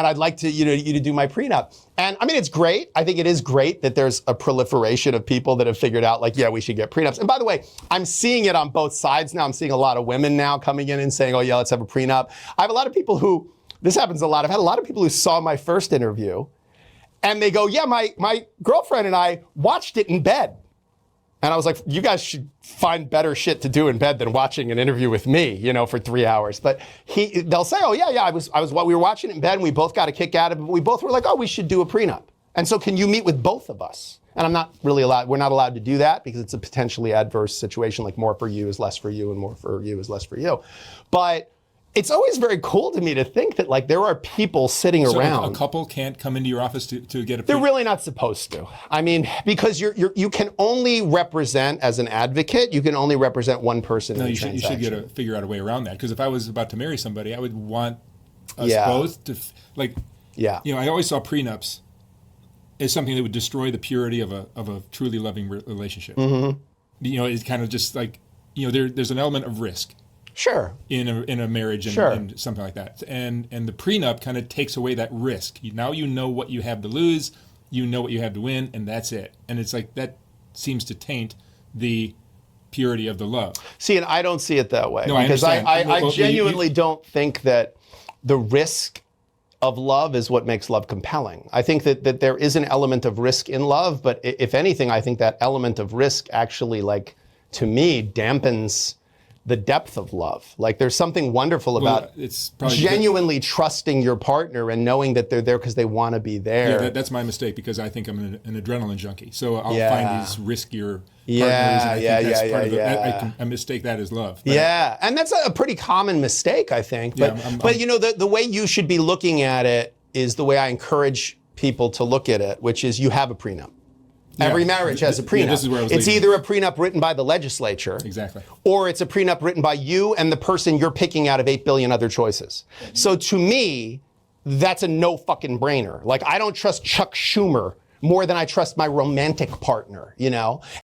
I'd like to, you to do my prenup. And I mean, it's great. I think it is great that there's a proliferation of people that have figured out like, yeah, we should get prenups. And by the way, I'm seeing it on both sides now. I'm seeing a lot of women now coming in and saying, oh yeah, let's have a prenup. I have a lot of people who, this happens a lot. I've had a lot of people who saw my first interview and they go, yeah, my girlfriend and I watched it in bed. And I was like, you guys should find better shit to do in bed than watching an interview with me, for 3 hours. But they'll say, oh yeah, we were watching it in bed and we both got a kick out of it, but we both were like, oh, we should do a prenup. And so can you meet with both of us? And we're not allowed to do that because it's a potentially adverse situation, like more for you is less for you and more for you is less for you. But it's always very cool to me to think that like there are people sitting around. A couple can't come into your office to get a prenup? They're really not supposed to. I mean, because you can only represent, as an advocate, you can only represent one person in the transaction. You should figure out a way around that. Because if I was about to marry somebody, I would want us both to, I always saw prenups as something that would destroy the purity of a truly loving relationship. Mm-hmm. It's kind of just like, there's an element of risk. Sure. In a marriage and something like that. And the prenup kind of takes away that risk. Now you know what you have to lose, you know what you have to win, and that's it. And it's like that seems to taint the purity of the love. See, and I don't see it that way. No, because I understand. I genuinely don't think that the risk of love is what makes love compelling. I think that there is an element of risk in love, but if anything, I think that element of risk actually, like, to me, dampens the depth of love. Like there's something wonderful about genuinely trusting your partner and knowing that they're there because they want to be there. Yeah, that's my mistake because I think I'm an adrenaline junkie. So I'll find these riskier partners. I mistake that as love. But and that's a pretty common mistake, I think. But, the way you should be looking at it is the way I encourage people to look at it, which is you have a prenup. Every marriage has a prenup. This is where I was it's leading. Either a prenup written by the legislature, exactly, or it's a prenup written by you and the person you're picking out of 8 billion other choices. Mm-hmm. So to me, that's a no fucking brainer. Like I don't trust Chuck Schumer more than I trust my romantic partner,